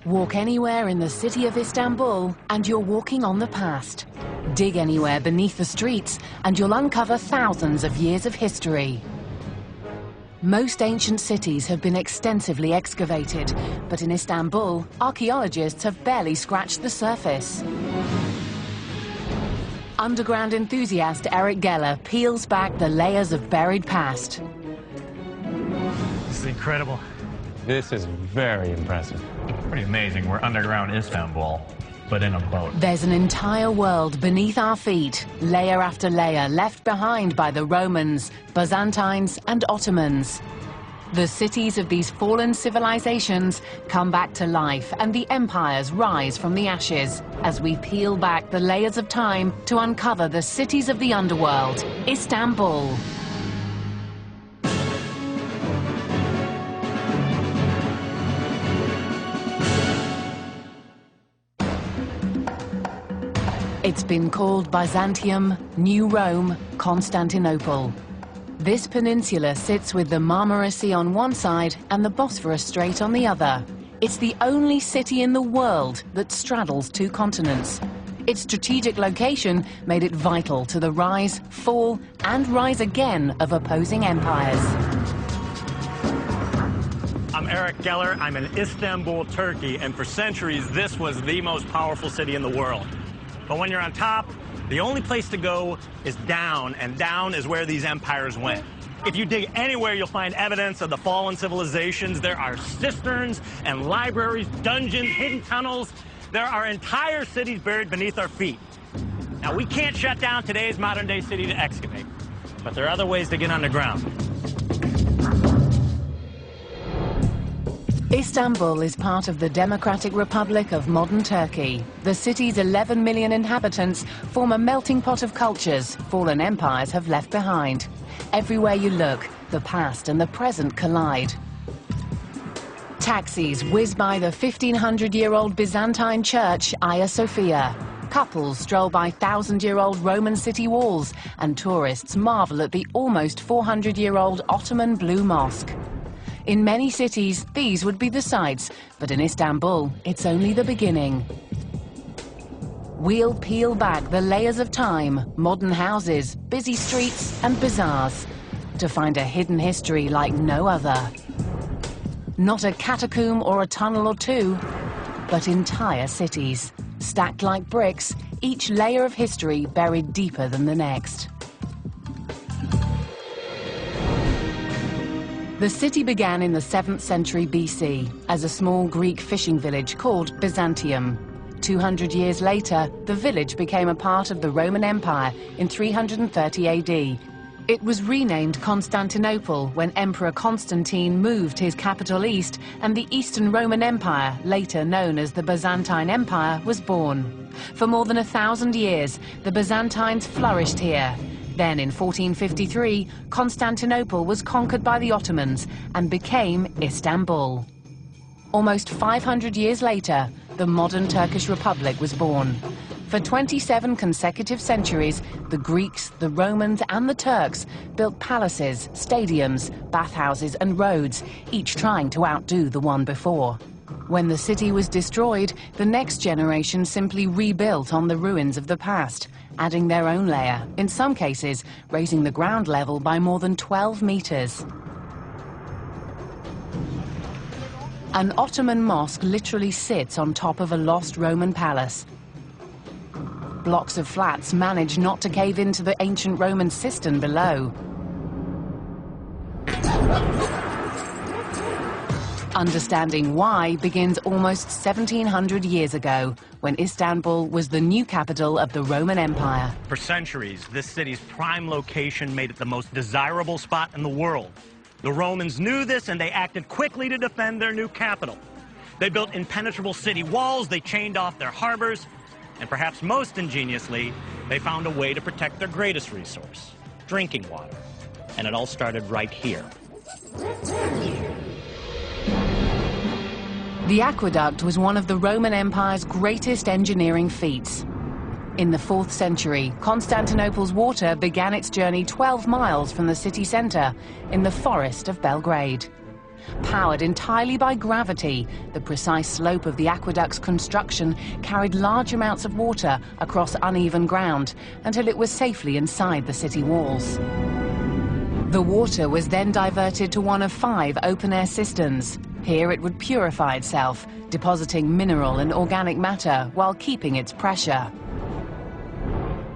Walk anywhere in the city of Istanbul and you're walking on the past. Dig anywhere beneath the streets and you'll uncover thousands of years of history. Most ancient cities have been extensively excavated, but in Istanbul, archaeologists have barely scratched the surface. Underground enthusiast Eric Geller peels back the layers of buried past. This is incredible. This is very impressive. Pretty amazing. We're underground Istanbul, but in a boat. There's an entire world beneath our feet, layer after layer, left behind by the Romans, Byzantines, and Ottomans. The cities of these fallen civilizations come back to life, and the empires rise from the ashes as we peel back the layers of time to uncover the cities of the underworld, Istanbul. It's been called Byzantium, New Rome, Constantinople. This peninsula sits with the Marmara Sea on one side and the Bosphorus Strait on the other. It's the only city in the world that straddles two continents. Its strategic location made it vital to the rise, fall, and rise again of opposing empires. I'm Eric Geller. I'm in Istanbul, Turkey, and for centuries, this was the most powerful city in the world. But when you're on top, the only place to go is down, and down is where these empires went. If you dig anywhere, you'll find evidence of the fallen civilizations. There are cisterns and libraries, dungeons, hidden tunnels. There are entire cities buried beneath our feet. Now, we can't shut down today's modern-day city to excavate, but there are other ways to get underground. Istanbul is part of the Democratic Republic of modern Turkey. The city's 11 million inhabitants form a melting pot of cultures fallen empires have left behind. Everywhere you look, the past and the present collide. Taxis whiz by the 1,500-year-old Byzantine church, Hagia Sophia. Couples stroll by 1,000-year-old Roman city walls, and tourists marvel at the almost 400-year-old Ottoman Blue Mosque. In many cities, these would be the sights, but in Istanbul, it's only the beginning. We'll peel back the layers of time, modern houses, busy streets, and bazaars, to find a hidden history like no other. Not a catacomb or a tunnel or two, but entire cities, stacked like bricks, each layer of history buried deeper than the next. The city began in the 7th century BC as a small Greek fishing village called Byzantium. 200 years later, the village became a part of the Roman Empire in 330 AD. It was renamed Constantinople when Emperor Constantine moved his capital east, and the Eastern Roman Empire, later known as the Byzantine Empire, was born. For more than 1,000 years, the Byzantines flourished here. Then in 1453, Constantinople was conquered by the Ottomans and became Istanbul. Almost 500 years later, the modern Turkish Republic was born. For 27 consecutive centuries, the Greeks, the Romans, and the Turks built palaces, stadiums, bathhouses, and roads, each trying to outdo the one before. When the city was destroyed, the next generation simply rebuilt on the ruins of the past, adding their own layer, in some cases raising the ground level by more than 12 meters. An Ottoman mosque literally sits on top of a lost Roman palace. Blocks of flats manage not to cave into the ancient Roman cistern below. Understanding why begins almost 1,700 years ago, when Istanbul was the new capital of the Roman Empire. For centuries, this city's prime location made it the most desirable spot in the world. The Romans knew this, and they acted quickly to defend their new capital. They built impenetrable city walls, they chained off their harbors, and perhaps most ingeniously, they found a way to protect their greatest resource, drinking water. And it all started right here. The aqueduct was one of the Roman Empire's greatest engineering feats. In the 4th century, Constantinople's water began its journey 12 miles from the city centre, in the forest of Belgrade. Powered entirely by gravity, the precise slope of the aqueduct's construction carried large amounts of water across uneven ground until it was safely inside the city walls. The water was then diverted to one of 5 open-air cisterns. Here it would purify itself, depositing mineral and organic matter while keeping its pressure.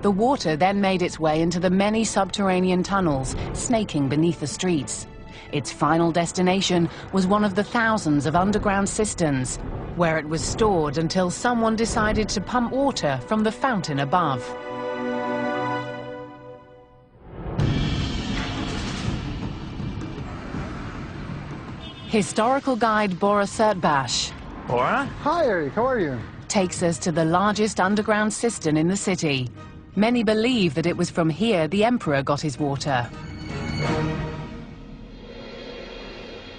The water then made its way into the many subterranean tunnels, snaking beneath the streets. Its final destination was one of the thousands of underground cisterns, where it was stored until someone decided to pump water from the fountain above. Historical guide Bora Sertbash Bora? Hi, Eric. How are you? takes us to the largest underground cistern in the city. Many believe that it was from here the emperor got his water.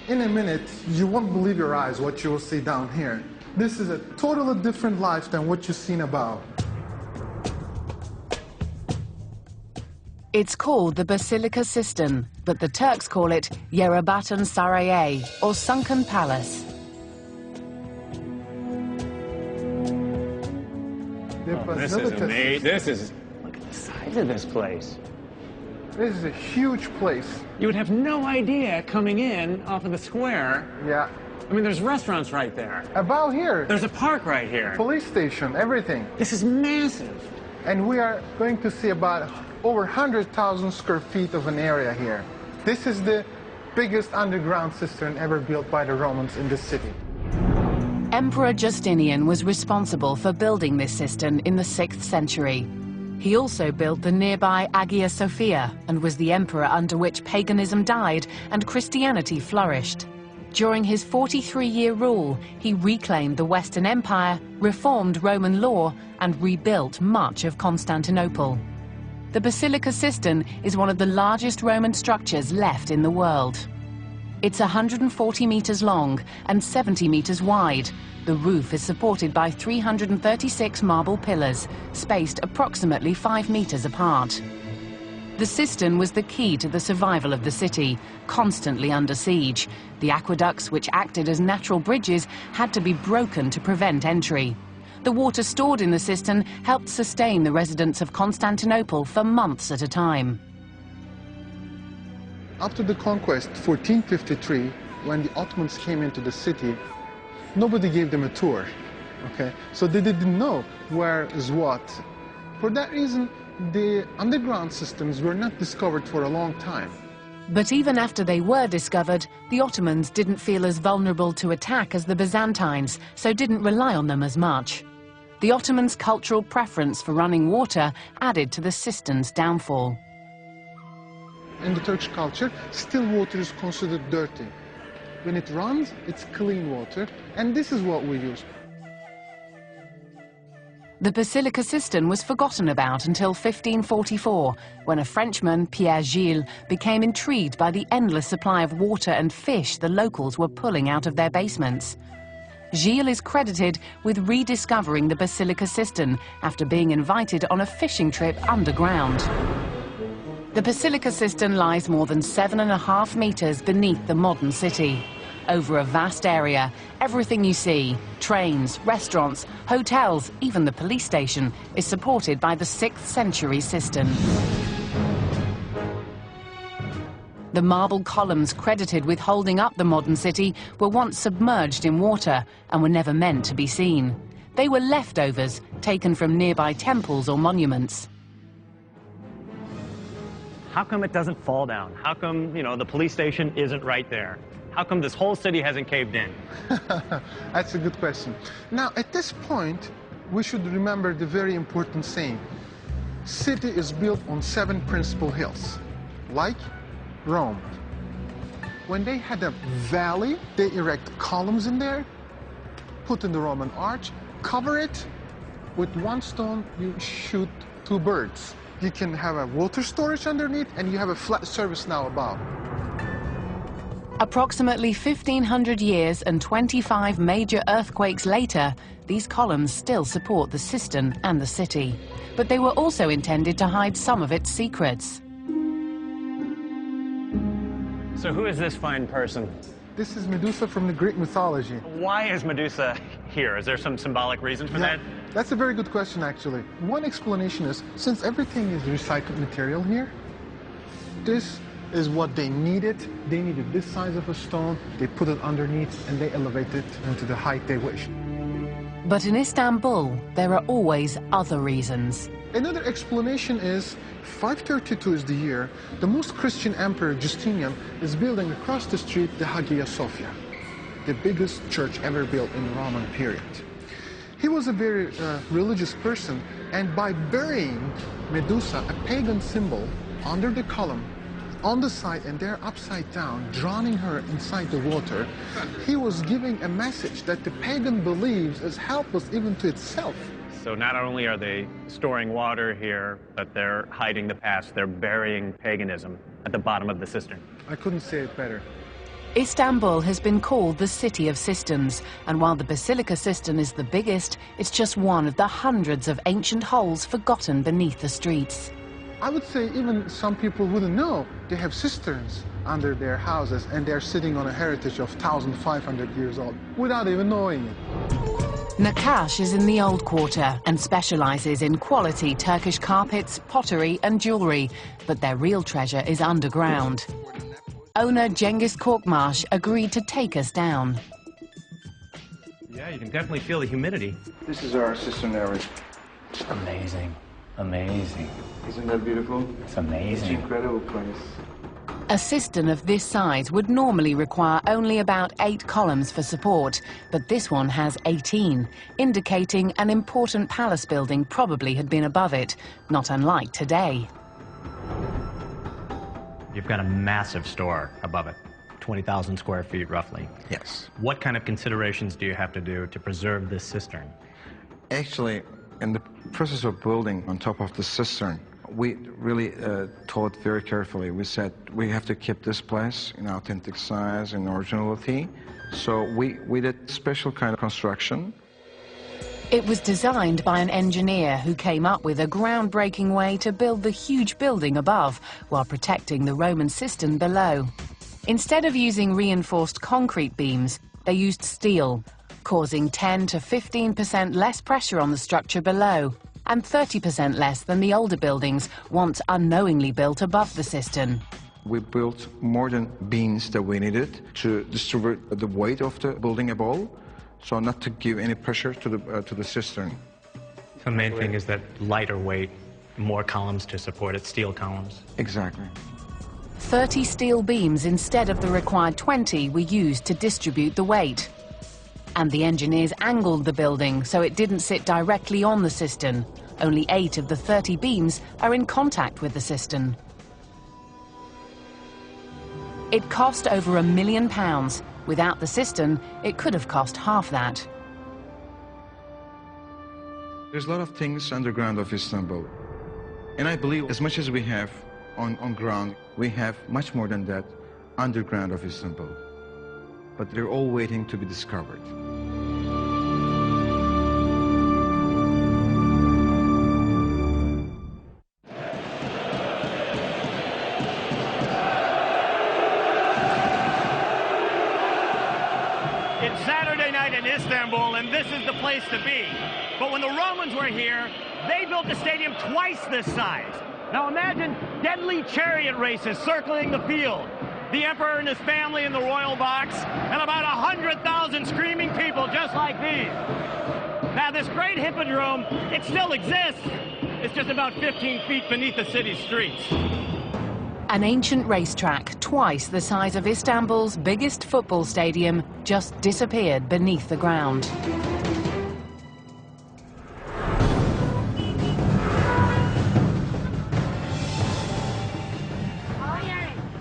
In a minute, you won't believe your eyes what you will see down here. This is a totally different life than what you've seen above. It's called the Basilica Cistern, but the Turks call it Yerebatan Saraye, or Sunken Palace. This is amazing. Look at the size of this place. This is a huge place. You would have no idea coming in off of the square. Yeah. I mean, there's restaurants right there. About here. There's a park right here. Police station, everything. This is massive. And we are going to see about over 100,000 square feet of an area here. This is the biggest underground cistern ever built by the Romans in this city. Emperor Justinian was responsible for building this cistern in the 6th century. He also built the nearby Hagia Sophia and was the emperor under which paganism died and Christianity flourished. During his 43-year rule, he reclaimed the Western Empire, reformed Roman law, and rebuilt much of Constantinople. The Basilica Cistern is one of the largest Roman structures left in the world. It's 140 meters long and 70 meters wide. The roof is supported by 336 marble pillars, spaced approximately 5 meters apart. The cistern was the key to the survival of the city, constantly under siege. The aqueducts, which acted as natural bridges, had to be broken to prevent entry. The water stored in the cistern helped sustain the residents of Constantinople for months at a time. After the conquest, 1453, when the Ottomans came into the city, nobody gave them a tour, okay? So they didn't know where is what. For that reason, the underground systems were not discovered for a long time. But even after they were discovered, the Ottomans didn't feel as vulnerable to attack as the Byzantines, so didn't rely on them as much. The Ottomans' cultural preference for running water added to the cistern's downfall. In the Turkish culture, still water is considered dirty. When it runs, it's clean water, and this is what we use. The Basilica Cistern was forgotten about until 1544, when a Frenchman, Pierre Gilles, became intrigued by the endless supply of water and fish the locals were pulling out of their basements. Gilles is credited with rediscovering the Basilica Cistern after being invited on a fishing trip underground. The Basilica Cistern lies more than 7.5 meters beneath the modern city. Over a vast area, everything you see, trains, restaurants, hotels, even the police station, is supported by the 6th century cistern. The marble columns credited with holding up the modern city were once submerged in water and were never meant to be seen. They were leftovers taken from nearby temples or monuments. How come it doesn't fall down? How come, the police station isn't right there? How come this whole city hasn't caved in? That's a good question. Now, at this point, we should remember the very important saying. City is built on 7 principal hills, like Rome. When they had a valley, they erect columns in there, put in the Roman arch, cover it. With 1 stone, you shoot 2 birds. You can have a water storage underneath, and you have a flat surface now above. Approximately 1,500 years and 25 major earthquakes later, these columns still support the cistern and the city. But they were also intended to hide some of its secrets. So who is this fine person? This is Medusa from the Greek mythology. Why is Medusa here? Is there some symbolic reason for that? That's a very good question, actually. One explanation is, since everything is recycled material here, this is what they needed. They needed this size of a stone, they put it underneath, and they elevate it into the height they wish. But in Istanbul, there are always other reasons. Another explanation is 532 is the year the most Christian emperor Justinian is building across the street the Hagia Sophia, the biggest church ever built in the Roman period. He was a very religious person, and by burying Medusa, a pagan symbol, under the column, on the side, and there upside down, drowning her inside the water, he was giving a message that the pagan believes is helpless even to itself. So not only are they storing water here, but they're hiding the past. They're burying paganism at the bottom of the cistern. I couldn't say it better. Istanbul has been called the City of Cisterns, and while the Basilica Cistern is the biggest, it's just one of the hundreds of ancient holes forgotten beneath the streets. I would say even some people wouldn't know they have cisterns under their houses, and they're sitting on a heritage of 1,500 years old without even knowing it. Nakash is in the Old Quarter and specializes in quality Turkish carpets, pottery and jewelry, but their real treasure is underground. Owner Cengiz Korkmaz agreed to take us down. Yeah, you can definitely feel the humidity. This is our cistern area. Amazing. Amazing. Isn't that beautiful? It's amazing. It's an incredible place. A cistern of this size would normally require only about 8 columns for support, but this one has 18, indicating an important palace building probably had been above it, not unlike today. You've got a massive store above it, 20,000 square feet roughly. Yes. What kind of considerations do you have to do to preserve this cistern? Actually, in the process of building on top of the cistern, we really thought very carefully. We said we have to keep this place in authentic size and originality. So we did special kind of construction. It was designed by an engineer who came up with a groundbreaking way to build the huge building above while protecting the Roman cistern below. Instead of using reinforced concrete beams, they used steel, causing 10 to 15% less pressure on the structure below, and 30% less than the older buildings once unknowingly built above the cistern. We built more than beams that we needed to distribute the weight of the building above, so not to give any pressure to the cistern. The main thing is that lighter weight, more columns to support it, steel columns. Exactly. 30 steel beams instead of the required 20 were used to distribute the weight. And the engineers angled the building so it didn't sit directly on the cistern. Only 8 of the 30 beams are in contact with the cistern. It cost over £1 million. Without the cistern, it could have cost half that. There's a lot of things underground of Istanbul. And I believe as much as we have on ground, we have much more than that underground of Istanbul. But they're all waiting to be discovered. It's Saturday night in Istanbul, and this is the place to be. But when the Romans were here, they built the stadium twice this size. Now imagine deadly chariot races circling the field. The emperor and his family in the royal box, and about 100,000 screaming people just like these. Now this great hippodrome, it still exists. It's just about 15 feet beneath the city's streets. An ancient racetrack, twice the size of Istanbul's biggest football stadium, just disappeared beneath the ground.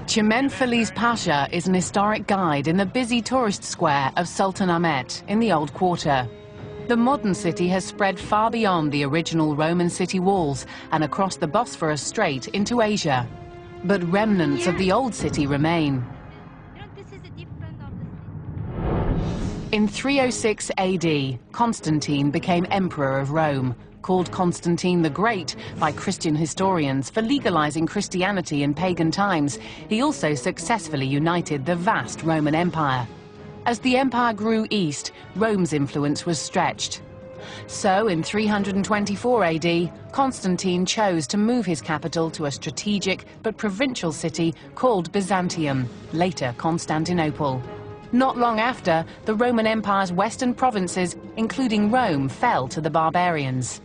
Çemen Feliz Pasha is an historic guide in the busy tourist square of Sultanahmet in the Old Quarter. The modern city has spread far beyond the original Roman city walls and across the Bosphorus Strait into Asia. But remnants of the old city remain. In 306 AD, Constantine became emperor of Rome. called Constantine the Great by Christian historians for legalizing Christianity in pagan times, he also successfully united the vast Roman Empire. As the empire grew east, Rome's influence was stretched. So, in 324 AD, Constantine chose to move his capital to a strategic but provincial city called Byzantium, later Constantinople. Not long after, the Roman Empire's western provinces, including Rome, fell to the barbarians.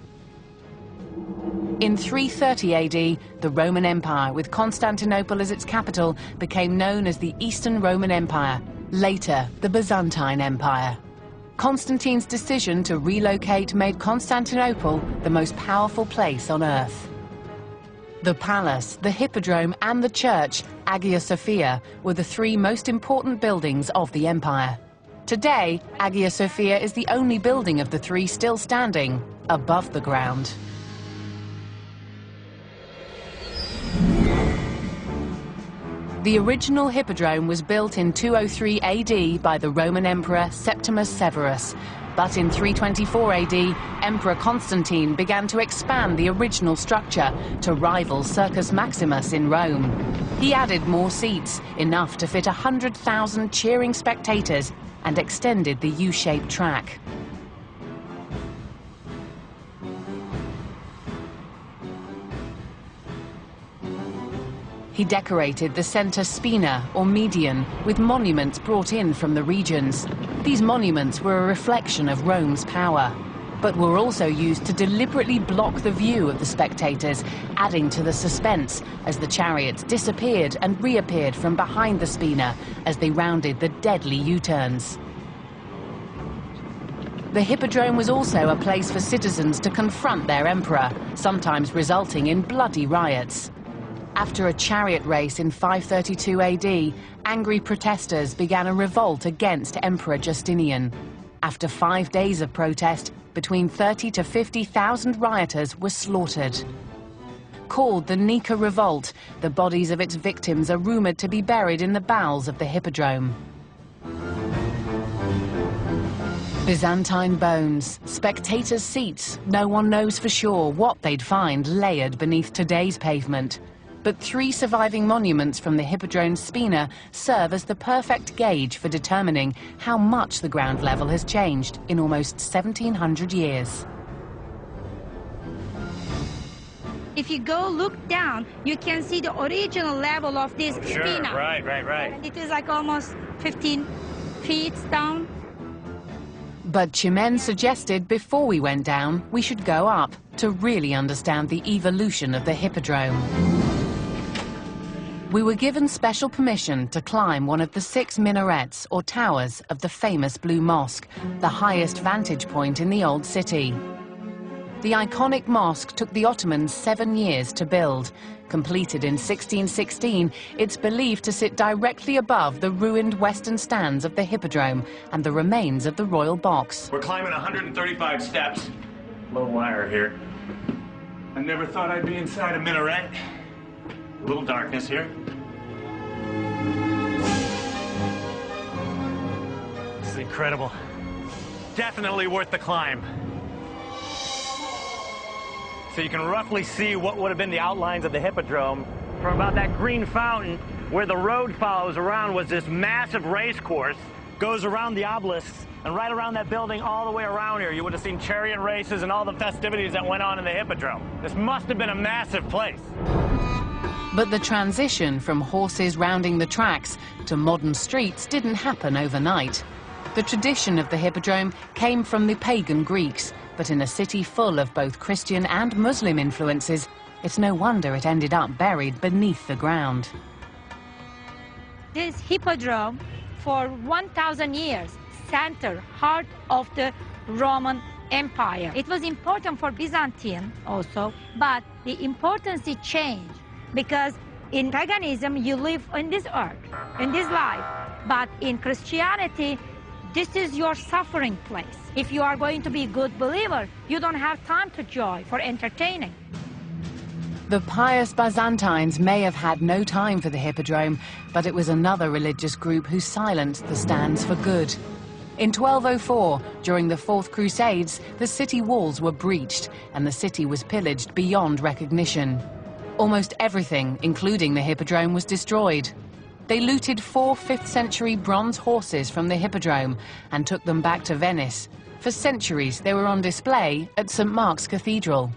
In 330 AD, the Roman Empire, with Constantinople as its capital, became known as the Eastern Roman Empire, later the Byzantine Empire. Constantine's decision to relocate made Constantinople the most powerful place on earth. The palace, the hippodrome and the church, Hagia Sophia, were the three most important buildings of the empire. Today, Hagia Sophia is the only building of the three still standing above the ground. The original hippodrome was built in 203 AD by the Roman Emperor Septimus Severus. But in 324 AD, Emperor Constantine began to expand the original structure to rival Circus Maximus in Rome. He added more seats, enough to fit 100,000 cheering spectators, and extended the U-shaped track. He decorated the center spina, or median, with monuments brought in from the regions. These monuments were a reflection of Rome's power, but were also used to deliberately block the view of the spectators, adding to the suspense as the chariots disappeared and reappeared from behind the spina as they rounded the deadly U-turns. The hippodrome was also a place for citizens to confront their emperor, sometimes resulting in bloody riots. After a chariot race in 532 AD, angry protesters began a revolt against Emperor Justinian. After 5 days of protest, between 30 to 50,000 rioters were slaughtered. Called the Nika Revolt, the bodies of its victims are rumored to be buried in the bowels of the hippodrome. Byzantine bones, spectators' seats, no one knows for sure what they'd find layered beneath today's pavement. But 3 surviving monuments from the hippodrome's spina serve as the perfect gauge for determining how much the ground level has changed in almost 1,700 years. If you go look down, you can see the original level of this spina. Sure, right. And it is like almost 15 feet down. But Chimène suggested before we went down, we should go up to really understand the evolution of the hippodrome. We were given special permission to climb one of the 6 minarets or towers of the famous Blue Mosque, the highest vantage point in the old city. The iconic mosque took the Ottomans 7 years to build. Completed in 1616, it's believed to sit directly above the ruined western stands of the hippodrome and the remains of the royal box. We're climbing 135 steps. Low wire here. I never thought I'd be inside a minaret. A little darkness here. This is incredible. Definitely worth the climb. So you can roughly see what would have been the outlines of the hippodrome. From about that green fountain where the road follows around was this massive race course. Goes around the obelisks, and right around that building all the way around here you would have seen chariot races and all the festivities that went on in the hippodrome. This must have been a massive place. But the transition from horses rounding the tracks to modern streets didn't happen overnight. The tradition of the hippodrome came from the pagan Greeks, but in a city full of both Christian and Muslim influences, it's no wonder it ended up buried beneath the ground. This hippodrome, for 1,000 years, center, heart of the Roman Empire. It was important for Byzantium also, but the importance changed because in paganism you live in this earth, in this life, but in Christianity this is your suffering place. If you are going to be a good believer, you don't have time to joy for entertaining. The pious Byzantines may have had no time for the hippodrome, but it was another religious group who silenced the stands for good. In 1204, during the Fourth Crusades, the city walls were breached and the city was pillaged beyond recognition. Almost everything, including the hippodrome, was destroyed. They looted 4 5th-century bronze horses from the hippodrome and took them back to Venice. For centuries, they were on display at St. Mark's Cathedral.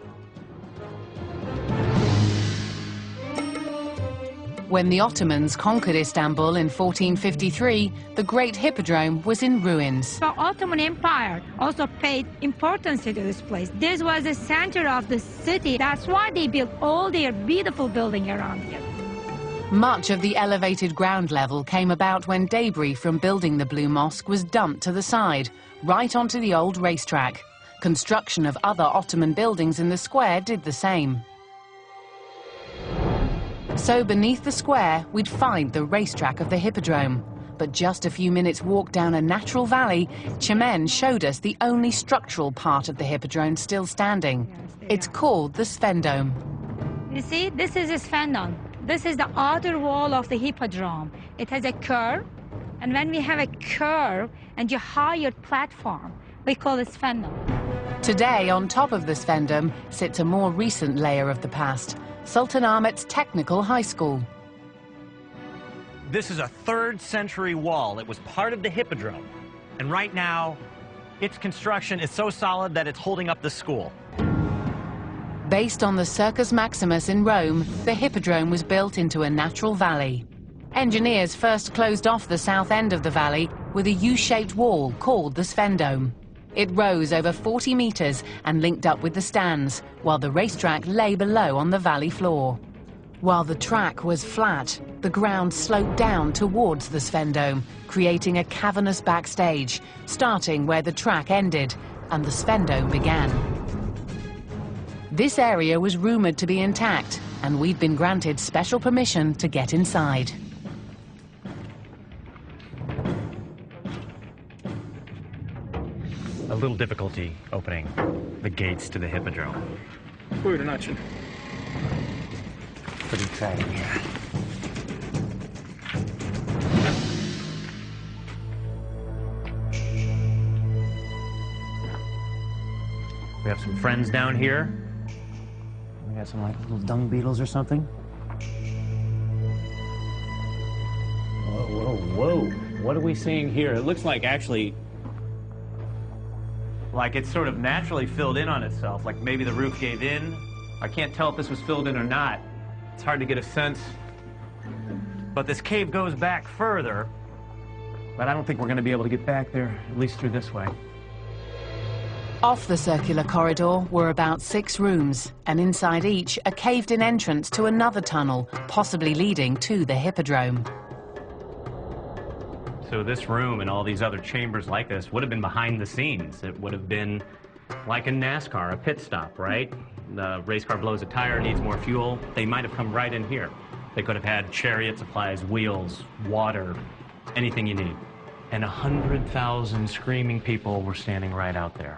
When the Ottomans conquered Istanbul in 1453, the Great Hippodrome was in ruins. The Ottoman Empire also paid importance to this place. This was the center of the city. That's why they built all their beautiful buildings around here. Much of the elevated ground level came about when debris from building the Blue Mosque was dumped to the side, right onto the old racetrack. Construction of other Ottoman buildings in the square did the same. So beneath the square, we'd find the racetrack of the Hippodrome. But just a few minutes walk down a natural valley, Çemen showed us the only structural part of the Hippodrome still standing. It's called the Sphendome. You see, this is a Sphendome. This is the outer wall of the Hippodrome. It has a curve, and when we have a curve and a higher platform, we call it Sphendome. Today, on top of the Sphendome, sits a more recent layer of the past, Sultanahmet's Technical High School. This is a 3rd century wall. It was part of the Hippodrome. And right now, its construction is so solid that it's holding up the school. Based on the Circus Maximus in Rome, the Hippodrome was built into a natural valley. Engineers first closed off the south end of the valley with a U-shaped wall called the Sphendome. It rose over 40 meters and linked up with the stands, while the racetrack lay below on the valley floor. While the track was flat, the ground sloped down towards the Sphendome, creating a cavernous backstage, starting where the track ended and the Sphendome began. This area was rumored to be intact, and we'd been granted special permission to get inside. A little difficulty opening the gates to the Hippodrome. Buyurun açın. Pretty exciting here. We have some friends down here. We got some like little dung beetles or something. Whoa, whoa, whoa. What are we seeing here? It looks like actually... Like it's sort of naturally filled in on itself, like maybe the roof gave in. I can't tell if this was filled in or not. It's hard to get a sense. But this cave goes back further, but I don't think we're going to be able to get back there, at least through this way. Off the circular corridor were about 6 rooms, and inside each, a caved-in entrance to another tunnel, possibly leading to the Hippodrome. So this room and all these other chambers like this would have been behind the scenes. It would have been like in NASCAR, a pit stop, right? The race car blows a tire, needs more fuel. They might have come right in here. They could have had chariot supplies, wheels, water, anything you need. And 100,000 screaming people were standing right out there.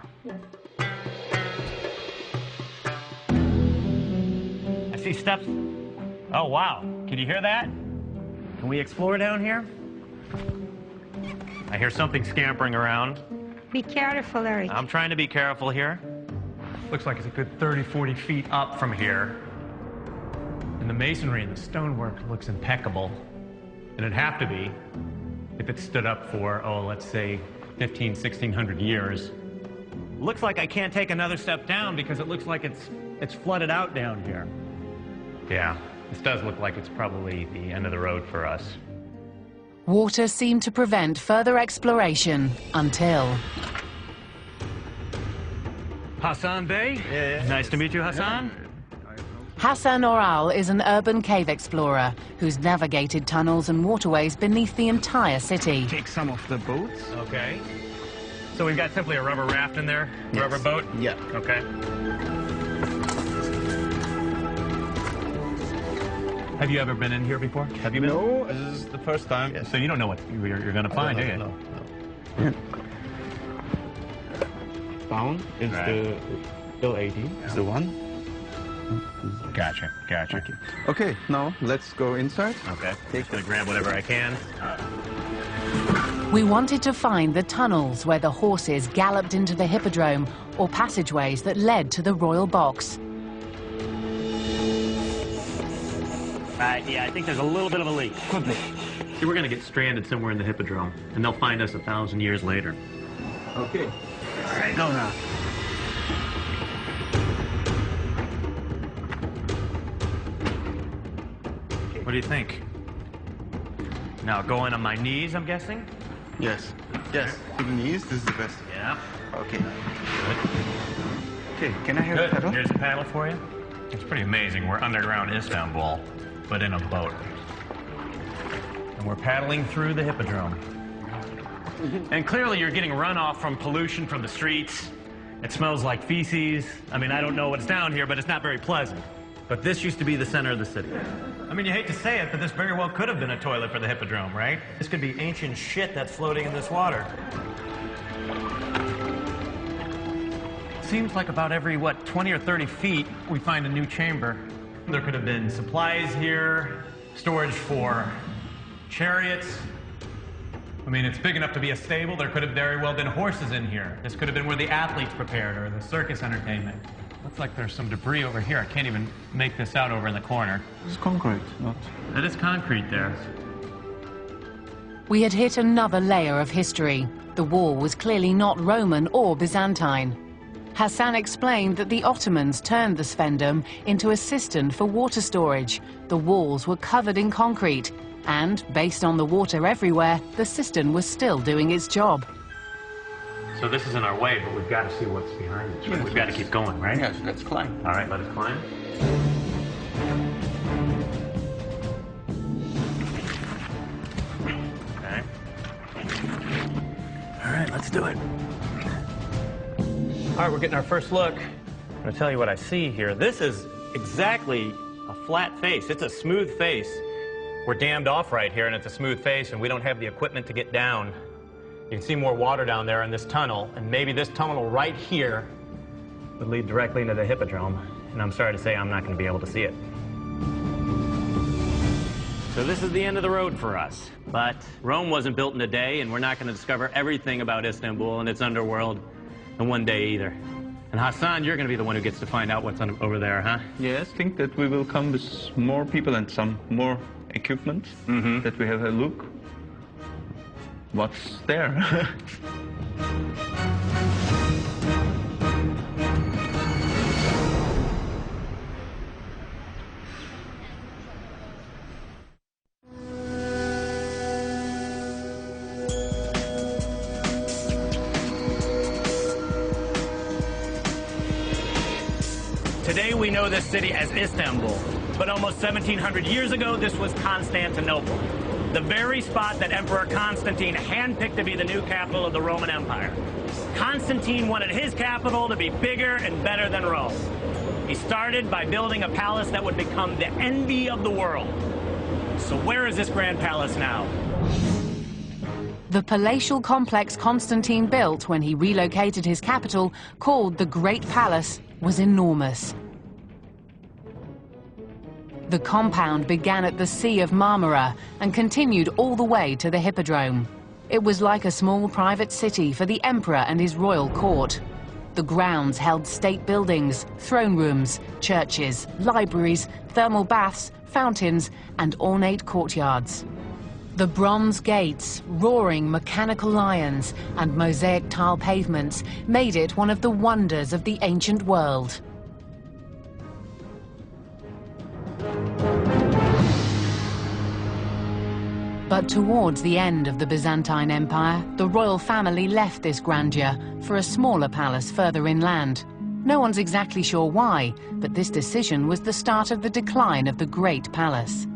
I see steps. Oh, wow. Can you hear that? Can we explore down here? I hear something scampering around. Be careful, Eric. I'm trying to be careful here. Looks like it's a good 30, 40 feet up from here. And the masonry and the stonework looks impeccable. And it'd have to be if it stood up for, oh, let's say 1,600 years. Looks like I can't take another step down because it looks like it's flooded out down here. Yeah, this does look like it's probably the end of the road for us. Water seemed to prevent further exploration until... Hassan Bey? Yeah. Nice to meet you, Hassan. Hassan Oral is an urban cave explorer who's navigated tunnels and waterways beneath the entire city. Take some of the boats. Okay. So we've got simply a rubber raft in there? Yes. Rubber boat? Yeah. Okay. Have you ever been in here before? Have you been? No, this is the first time. So you don't know what you're going to find, do you? No. Found is the L80, is the one. Gotcha. Okay, now let's go inside. Okay. Just going to grab whatever I can. We wanted to find the tunnels where the horses galloped into the hippodrome or passageways that led to the royal box. Yeah, I think there's a little bit of a leak. Could be. See, we're going to get stranded somewhere in the hippodrome, and they'll find us 1,000 years later. Okay. All right, go now. What do you think? Now, going on my knees, I'm guessing? Yes. Yes. To the knees, this is the best. Yeah. Okay. Good. Okay, can I have a Good. paddle? Here's a paddle for you. It's pretty amazing. We're underground Istanbul, but in a boat. And we're paddling through the hippodrome. And clearly you're getting runoff from pollution from the streets. It smells like feces. I mean, I don't know what's down here, but it's not very pleasant. But this used to be the center of the city. I mean, you hate to say it, but this very well could have been a toilet for the hippodrome, right? This could be ancient shit that's floating in this water. Seems like about every, 20 or 30 feet, we find a new chamber. There could have been supplies here, storage for chariots. I mean, it's big enough to be a stable. There could have very well been horses in here. This could have been where the athletes prepared or the circus entertainment. Looks like there's some debris over here. I can't even make this out over in the corner. It's concrete, not... That is concrete there. We had hit another layer of history. The wall was clearly not Roman or Byzantine. Hassan explained that the Ottomans turned the sphendum into a cistern for water storage. The walls were covered in concrete, and, based on the water everywhere, the cistern was still doing its job. So this isn't our way, but we've got to see what's behind us. Yes, We've got to keep going, right? Yes, let's climb. All right, let us climb. Okay. All right, let's do it. All right, we're getting our first look. I'm going to tell you what I see here. This is exactly a flat face. It's a smooth face. We're dammed off right here, and it's a smooth face, and we don't have the equipment to get down. You can see more water down there in this tunnel, and maybe this tunnel right here would lead directly into the hippodrome. And I'm sorry to say I'm not going to be able to see it. So this is the end of the road for us. But Rome wasn't built in a day, and we're not going to discover everything about Istanbul and its underworld in one day either. And Hassan, you're going to be the one who gets to find out what's over there, huh? Yes, I think that we will come with more people and some more equipment, that we have a look what's there. Today we know this city as Istanbul, but almost 1,700 years ago this was Constantinople, the very spot that Emperor Constantine handpicked to be the new capital of the Roman Empire. Constantine wanted his capital to be bigger and better than Rome. He started by building a palace that would become the envy of the world. So where is this grand palace now? The palatial complex Constantine built when he relocated his capital, called the Great Palace, was enormous. The compound began at the Sea of Marmara and continued all the way to the Hippodrome. It was like a small private city for the emperor and his royal court. The grounds held state buildings, throne rooms, churches, libraries, thermal baths, fountains, and ornate courtyards. The bronze gates, roaring mechanical lions, and mosaic tile pavements made it one of the wonders of the ancient world. But towards the end of the Byzantine Empire, the royal family left this grandeur for a smaller palace further inland. No one's exactly sure why, but this decision was the start of the decline of the Great Palace.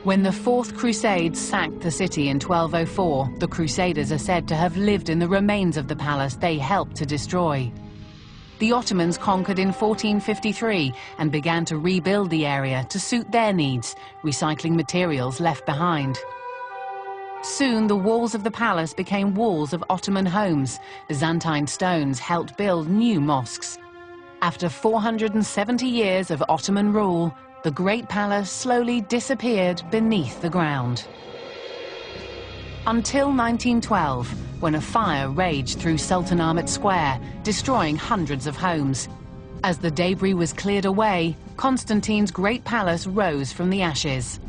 When the Fourth Crusade sacked the city in 1204, the Crusaders are said to have lived in the remains of the palace they helped to destroy. The Ottomans conquered in 1453 and began to rebuild the area to suit their needs, recycling materials left behind. Soon, the walls of the palace became walls of Ottoman homes. Byzantine stones helped build new mosques. After 470 years of Ottoman rule, the Great Palace slowly disappeared beneath the ground. Until 1912, when a fire raged through Sultanahmet Square, destroying hundreds of homes. As the debris was cleared away, Constantine's Great Palace rose from the ashes.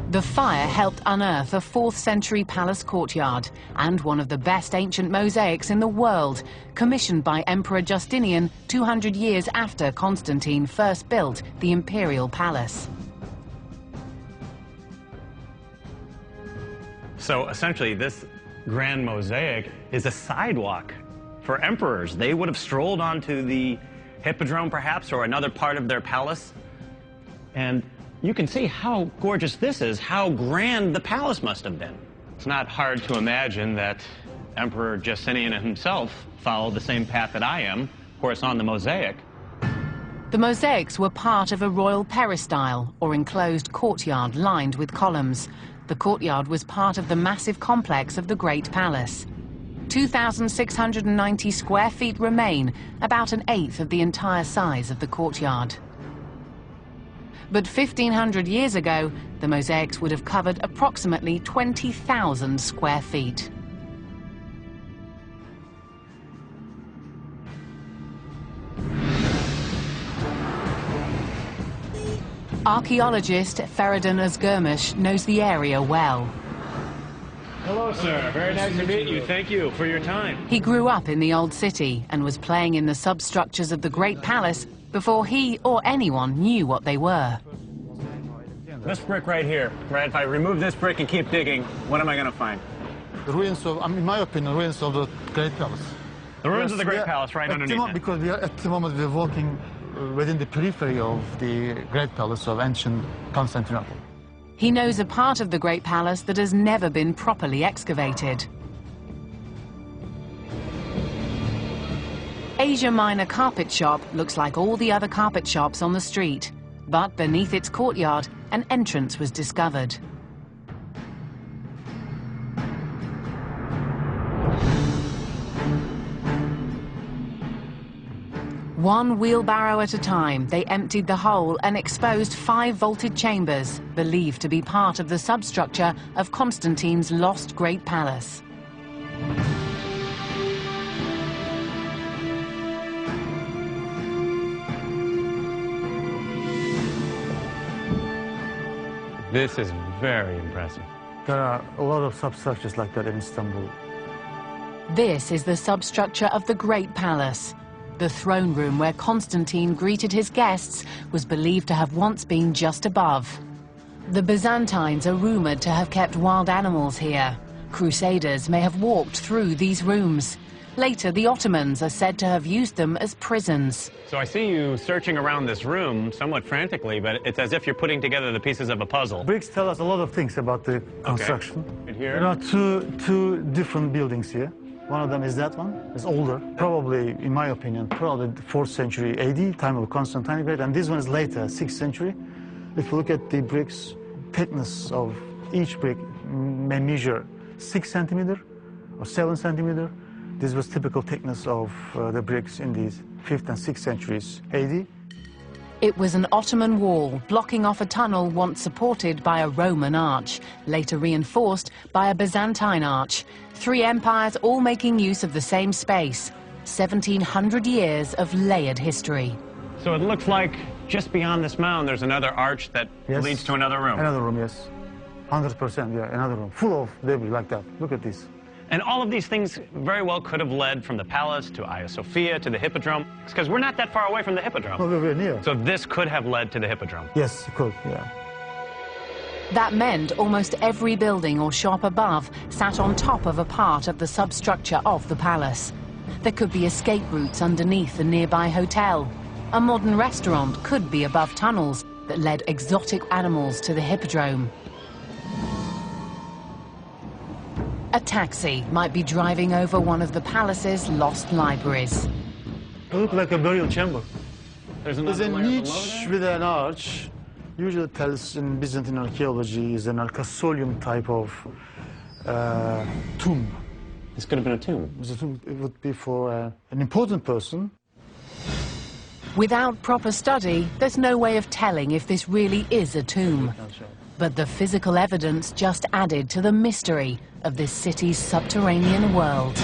The fire helped unearth a 4th century palace courtyard and one of the best ancient mosaics in the world, commissioned by Emperor Justinian 200 years after Constantine first built the imperial palace. So essentially, this grand mosaic is a sidewalk for emperors. They would have strolled onto the hippodrome, perhaps, or another part of their palace. And you can see how gorgeous this is, how grand the palace must have been. It's not hard to imagine that Emperor Justinian himself followed the same path that I am, of course, on the mosaic. The mosaics were part of a royal peristyle, or enclosed courtyard lined with columns. The courtyard was part of the massive complex of the Great Palace. 2,690 square feet remain, about an eighth of the entire size of the courtyard. But 1,500 years ago, the mosaics would have covered approximately 20,000 square feet. Archaeologist Feridun Özgürmüş knows the area well. Hello, sir. Very nice to meet you. Thank you for your time. He grew up in the old city and was playing in the substructures of the Great Palace before he or anyone knew what they were. This brick right here, right? If I remove this brick and keep digging, what am I going to find? The ruins of, in my opinion, ruins of the Great Palace. The ruins of the Great Palace right underneath it. Because at the moment we're walking within the periphery of the Great Palace of ancient Constantinople. He knows a part of the Great Palace that has never been properly excavated. Asia Minor Carpet Shop looks like all the other carpet shops on the street, but beneath its courtyard, an entrance was discovered. One wheelbarrow at a time, they emptied the hole and exposed 5 vaulted chambers, believed to be part of the substructure of Constantine's lost Great Palace. This is very impressive. There are a lot of substructures like that in Istanbul. This is the substructure of the Great Palace. The throne room where Constantine greeted his guests was believed to have once been just above. The Byzantines are rumored to have kept wild animals here. Crusaders may have walked through these rooms. Later, the Ottomans are said to have used them as prisons. So I see you searching around this room somewhat frantically, but it's as if you're putting together the pieces of a puzzle. Bricks tell us a lot of things about the construction. Right here. There are two different buildings here. One of them is that one. It's older, probably, in my opinion, probably 4th century AD, time of Constantine Great, and this one is later, 6th century. If you look at the bricks, thickness of each brick may measure 6 centimeter or 7 centimeter. This was typical thickness of the bricks in the 5th and 6th centuries AD. It was an Ottoman wall blocking off a tunnel once supported by a Roman arch, later reinforced by a Byzantine arch. 3 empires all making use of the same space. 1,700 years of layered history. So it looks like just beyond this mound there's another arch that leads to another room. Another room, yes. 100%, yeah, another room. Full of debris like that. Look at this. And all of these things very well could have led from the palace to Hagia Sophia to the hippodrome, because we're not that far away from the hippodrome. No, we're very near. So this could have led to the hippodrome. Yes, it could, yeah. That meant almost every building or shop above sat on top of a part of the substructure of the palace. There could be escape routes underneath the nearby hotel. A modern restaurant could be above tunnels that led exotic animals to the hippodrome. A taxi might be driving over one of the palace's lost libraries. It looks like a burial chamber. There's a niche with an arch. Usually tells in Byzantine archaeology is an alcasolium type of tomb. This could have been a tomb. It would be for an important person. Without proper study, there's no way of telling if this really is a tomb. But the physical evidence just added to the mystery of this city's subterranean world.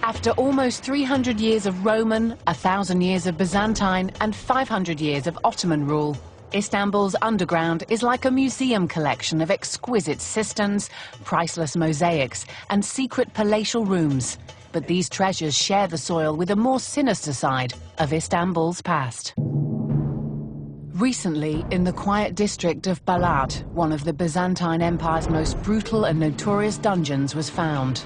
After almost 300 years of Roman, 1,000 years of Byzantine, and 500 years of Ottoman rule, Istanbul's underground is like a museum collection of exquisite cisterns, priceless mosaics, and secret palatial rooms. But these treasures share the soil with a more sinister side of Istanbul's past. Recently, in the quiet district of Balat, one of the Byzantine Empire's most brutal and notorious dungeons was found.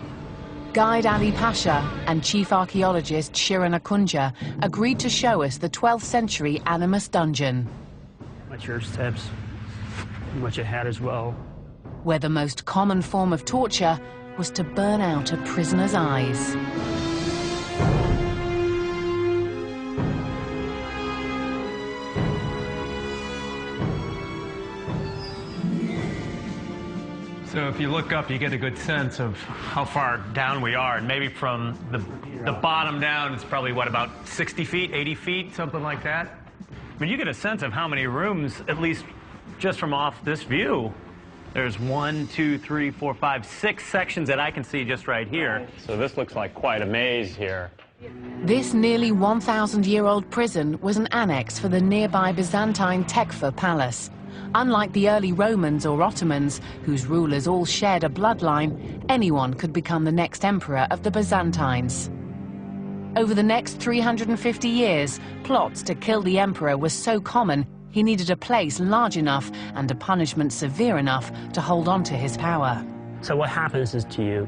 Guide Ali Pasha and chief archaeologist Shirin Akunca agreed to show us the 12th century Animus dungeon. Watch your steps, watch your head as well. Where the most common form of torture was to burn out a prisoner's eyes. So if you look up, you get a good sense of how far down we are. And maybe from the bottom down, it's probably, what, about 60 feet, 80 feet, something like that? I mean, you get a sense of how many rooms, at least just from off this view. There's 1, 2, 3, 4, 5, 6 sections that I can see just right here. So this looks like quite a maze here. This nearly 1,000-year-old prison was an annex for the nearby Byzantine Tekfur Palace. Unlike the early Romans or Ottomans, whose rulers all shared a bloodline, anyone could become the next emperor of the Byzantines. Over the next 350 years, plots to kill the emperor were so common, he needed a place large enough and a punishment severe enough to hold on to his power. So what happens is to you,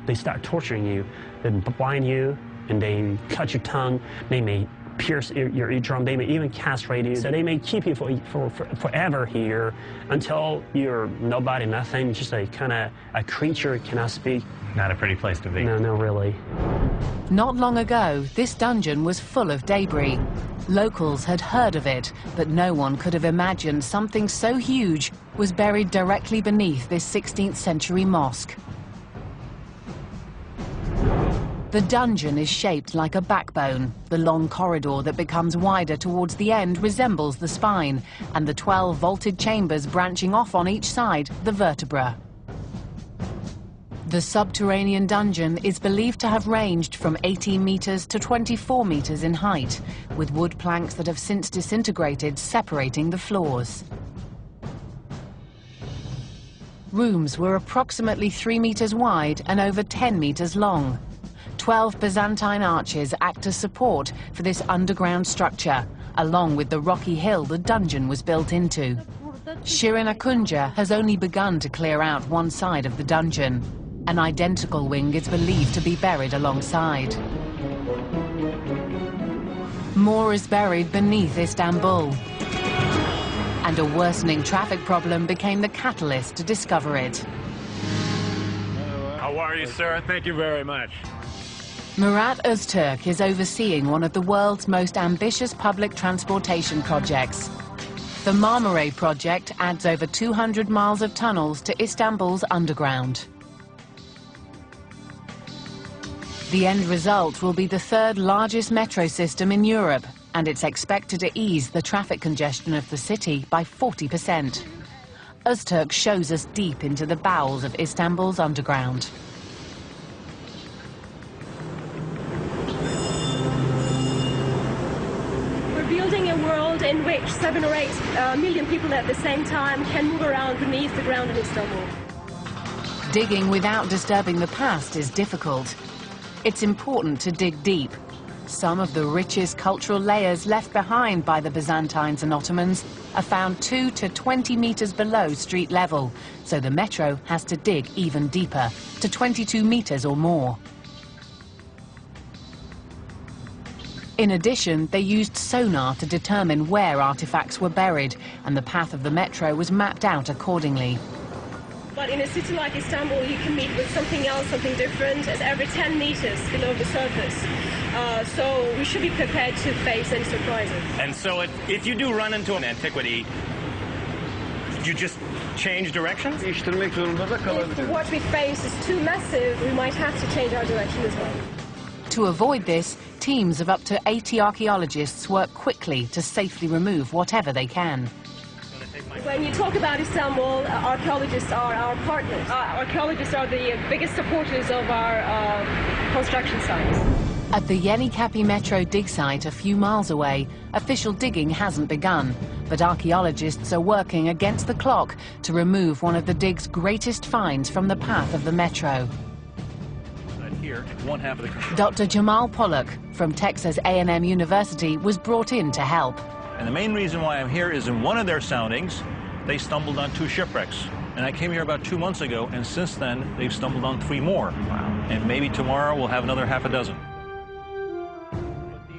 they start torturing you, they blind you, and they cut your tongue, they may pierce your eardrum, they may even castrate you. So they may keep you for forever here until you're nobody, nothing, just a kind of a creature cannot speak. Not a pretty place to be. No, no, really. Not long ago, this dungeon was full of debris. Locals had heard of it, but no one could have imagined something so huge was buried directly beneath this 16th century mosque. The dungeon is shaped like a backbone. The long corridor that becomes wider towards the end resembles the spine, and the 12 vaulted chambers branching off on each side, the vertebra. The subterranean dungeon is believed to have ranged from 18 meters to 24 meters in height, with wood planks that have since disintegrated separating the floors. Rooms were approximately 3 meters wide and over 10 meters long. 12 Byzantine arches act as support for this underground structure, along with the rocky hill the dungeon was built into. Shirin Akunca has only begun to clear out one side of the dungeon. An identical wing is believed to be buried alongside. More is buried beneath Istanbul, and a worsening traffic problem became the catalyst to discover it. How are you, sir? Thank you very much. Murat Öztürk is overseeing one of the world's most ambitious public transportation projects. The Marmaray project adds over 200 miles of tunnels to Istanbul's underground. The end result will be the third largest metro system in Europe, and it's expected to ease the traffic congestion of the city by 40%. Öztürk shows us deep into the bowels of Istanbul's underground. Building a world in which 7 or 8 million people at the same time can move around beneath the ground in Istanbul. Digging without disturbing the past is difficult. It's important to dig deep. Some of the richest cultural layers left behind by the Byzantines and Ottomans are found 2 to 20 meters below street level, so the metro has to dig even deeper, to 22 meters or more. In addition, they used sonar to determine where artifacts were buried, and the path of the metro was mapped out accordingly. But in a city like Istanbul, you can meet with something else, something different, as every 10 meters below the surface. So we should be prepared to face any surprises. And so if you do run into an antiquity, you just change directions? If what we face is too massive, we might have to change our direction as well. To avoid this, teams of up to 80 archaeologists work quickly to safely remove whatever they can. When you talk about Istanbul, archaeologists are our partners. Archaeologists are the biggest supporters of our construction sites. At the Yenikapi Metro dig site a few miles away, official digging hasn't begun, but archaeologists are working against the clock to remove one of the dig's greatest finds from the path of the metro. Here, one half of the Dr. Jamal Pollock from Texas A&M University was brought in to help. And the main reason why I'm here is in one of their soundings, they stumbled on 2 shipwrecks. And I came here about 2 months ago, and since then, they've stumbled on 3 more. Wow. And maybe tomorrow we'll have another half a dozen.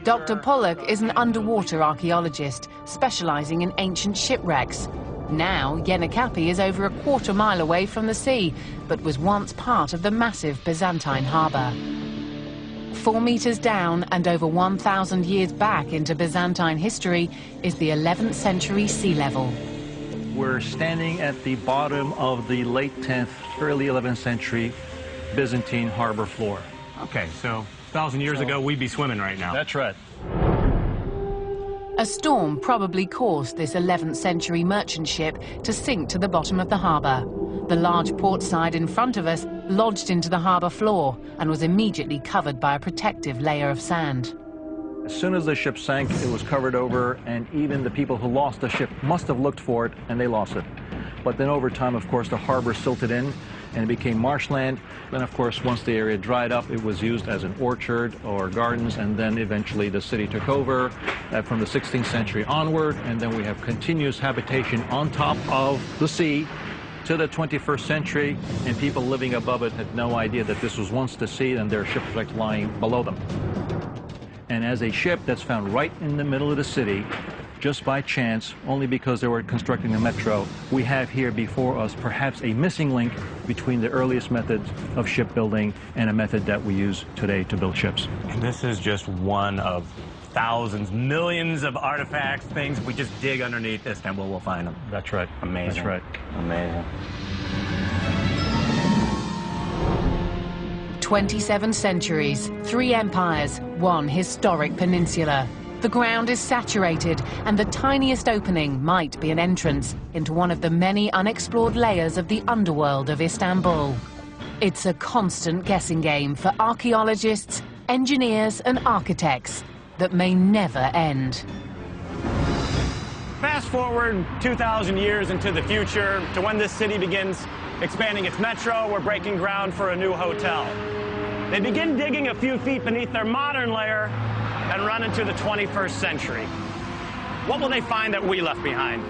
Dr. Pollock is an underwater archaeologist specializing in ancient shipwrecks. Now, Yenikapi is over a quarter mile away from the sea, but was once part of the massive Byzantine harbour. 4 meters down and over 1,000 years back into Byzantine history is the 11th century sea level. We're standing at the bottom of the late 10th, early 11th century Byzantine harbor floor. Okay, so 1,000 years ago, we'd be swimming right now. That's right. A storm probably caused this 11th century merchant ship to sink to the bottom of the harbour. The large port side in front of us lodged into the harbour floor and was immediately covered by a protective layer of sand. As soon as the ship sank, it was covered over, and even the people who lost the ship must have looked for it, and they lost it. But then over time, of course, the harbor silted in, and it became marshland. Then, of course, once the area dried up, it was used as an orchard or gardens, and then eventually the city took over from the 16th century onward, and then we have continuous habitation on top of the sea to the 21st century, and people living above it had no idea that this was once the sea and there are shipwrecks lying below them. And as a ship that's found right in the middle of the city, just by chance, only because they were constructing the metro, we have here before us perhaps a missing link between the earliest methods of shipbuilding and a method that we use today to build ships. And this is just one of thousands, millions of artifacts, things. If we just dig underneath Istanbul, we'll find them. That's right. Amazing. That's right. Amazing. 27 centuries, 3 empires, 1 historic peninsula. The ground is saturated, and the tiniest opening might be an entrance into one of the many unexplored layers of the underworld of Istanbul. It's a constant guessing game for archaeologists, engineers, and architects that may never end. Fast forward 2,000 years into the future to when this city begins expanding its metro. We're breaking ground for a new hotel. They begin digging a few feet beneath their modern layer and run into the 21st century. What will they find that we left behind?